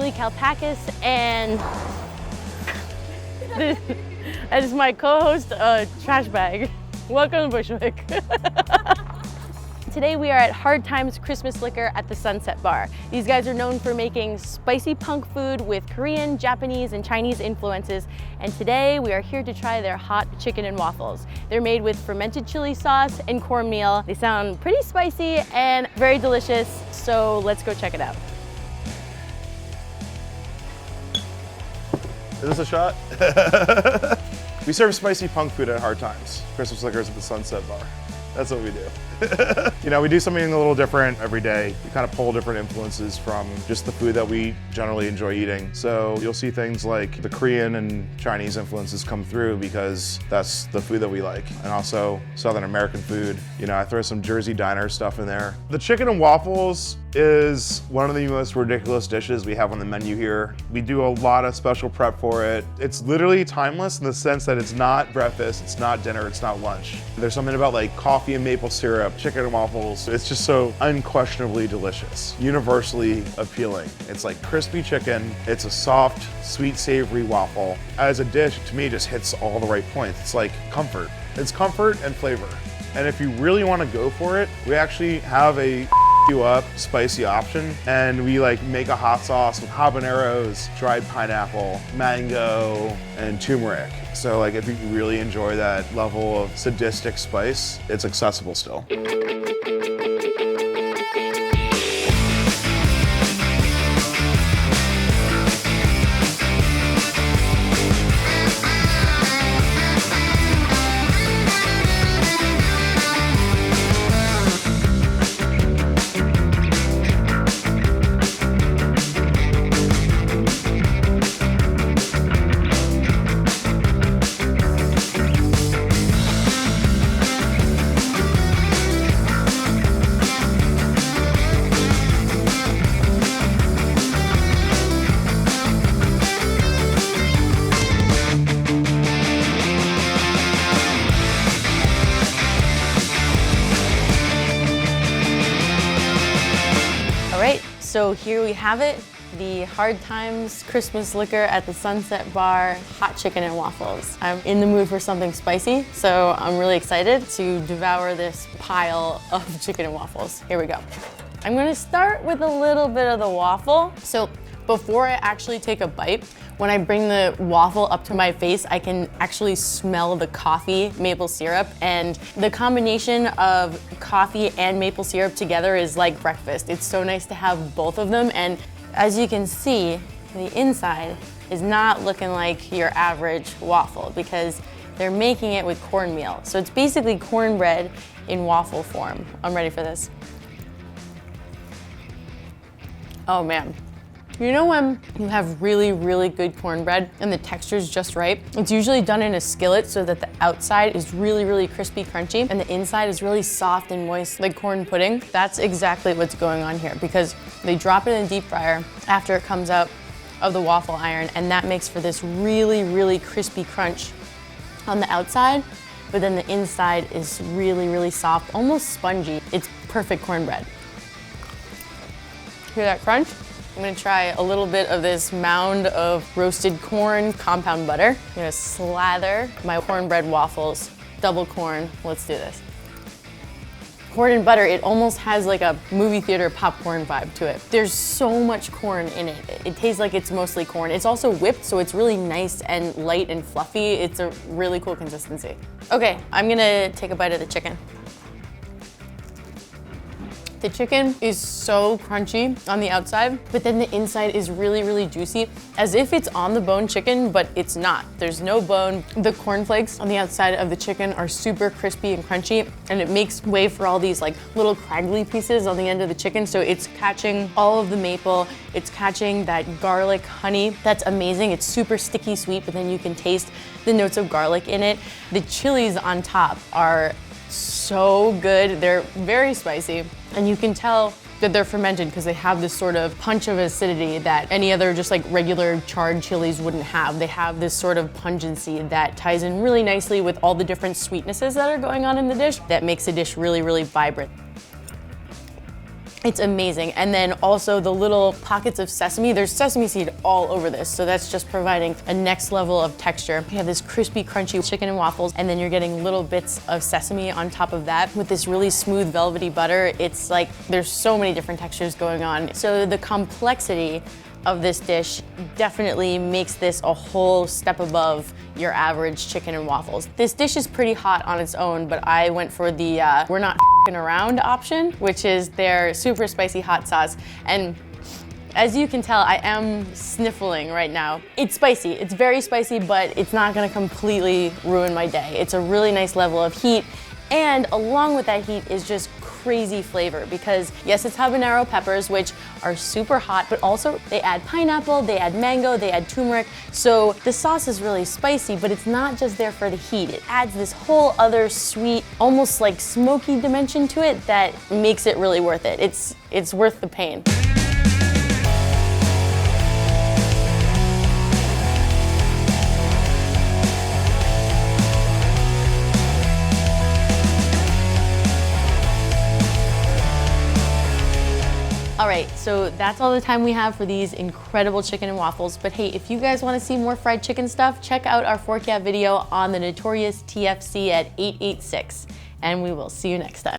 Julie Kalpakis, and that is my co-host, Trash Bag. Welcome to Bushwick. Today we are at Hard Times Christmas Liquor at the Sunset Bar. These guys are known for making spicy punk food with Korean, Japanese, and Chinese influences. And today we are here to try their hot chicken and waffles. They're made with fermented chili sauce and cornmeal. They sound pretty spicy and very delicious, so let's go check it out. Is this a shot? We serve spicy punk food at Hard Times. Christmas Liquors at the Sunset Bar. That's what we do. You know, we do something a little different every day. We kind of pull different influences from just the food that we generally enjoy eating. So you'll see things like the Korean and Chinese influences come through because that's the food that we like. And also Southern American food. You know, I throw some Jersey diner stuff in there. The chicken and waffles is one of the most ridiculous dishes we have on the menu here. We do a lot of special prep for it. It's literally timeless in the sense that it's not breakfast, it's not dinner, it's not lunch. There's something about like coffee and maple syrup, chicken and waffles. It's just so unquestionably delicious, universally appealing. It's like crispy chicken. It's a soft, sweet, savory waffle. As a dish, to me, it just hits all the right points. It's like comfort. It's comfort and flavor. And if you really want to go for it, we actually have a you up spicy option, and we like make a hot sauce with habaneros, dried pineapple, mango, and turmeric. So like if you really enjoy that level of sadistic spice, it's accessible still. So here we have it, the Hard Times Christmas Liquor at the Sunset Bar, hot chicken and waffles. I'm in the mood for something spicy, so I'm really excited to devour this pile of chicken and waffles. Here we go. I'm gonna start with a little bit of the waffle. So before I actually take a bite, when I bring the waffle up to my face, I can actually smell the coffee maple syrup, and the combination of coffee and maple syrup together is like breakfast. It's so nice to have both of them, and as you can see, the inside is not looking like your average waffle because they're making it with cornmeal. So it's basically cornbread in waffle form. I'm ready for this. Oh man. You know when you have really, really good cornbread and the texture's just right? It's usually done in a skillet so that the outside is really, really crispy, crunchy, and the inside is really soft and moist, like corn pudding. That's exactly what's going on here because they drop it in a deep fryer after it comes out of the waffle iron, and that makes for this really, really crispy crunch on the outside, but then the inside is really, really soft, almost spongy. It's perfect cornbread. Hear that crunch? I'm gonna try a little bit of this mound of roasted corn compound butter. I'm gonna slather my cornbread waffles, double corn. Let's do this. Corn and butter, it almost has like a movie theater popcorn vibe to it. There's so much corn in it. It tastes like it's mostly corn. It's also whipped, so it's really nice and light and fluffy. It's a really cool consistency. Okay, I'm gonna take a bite of the chicken. The chicken is so crunchy on the outside, but then the inside is really, really juicy, as if it's on the bone chicken, but it's not. There's no bone. The cornflakes on the outside of the chicken are super crispy and crunchy, and it makes way for all these like little craggly pieces on the end of the chicken, so it's catching all of the maple, it's catching that garlic honey. That's amazing. It's super sticky sweet, but then you can taste the notes of garlic in it. The chilies on top are so good. They're very spicy, and you can tell that they're fermented because they have this sort of punch of acidity that any other just like regular charred chilies wouldn't have. They have this sort of pungency that ties in really nicely with all the different sweetnesses that are going on in the dish that makes the dish really, really vibrant. It's amazing. And then also the little pockets of sesame. There's sesame seed all over this, so that's just providing a next level of texture. You have this crispy, crunchy chicken and waffles, and then you're getting little bits of sesame on top of that with this really smooth, velvety butter. It's like there's so many different textures going on. So the complexity of this dish definitely makes this a whole step above your average chicken and waffles. This dish is pretty hot on its own, but I went for the we're not f***ing around option, which is their super spicy hot sauce. And as you can tell, I am sniffling right now. It's spicy, it's very spicy, but it's not gonna completely ruin my day. It's a really nice level of heat, and along with that heat is just crazy flavor, because yes, it's habanero peppers, which are super hot, but also they add pineapple, they add mango, they add turmeric. So the sauce is really spicy, but it's not just there for the heat. It adds this whole other sweet, almost like smoky dimension to it that makes it really worth it. It's worth the pain. All right, so that's all the time we have for these incredible chicken and waffles. But hey, if you guys want to see more fried chicken stuff, check out our 4Cat video on the notorious TFC at 886. And we will see you next time.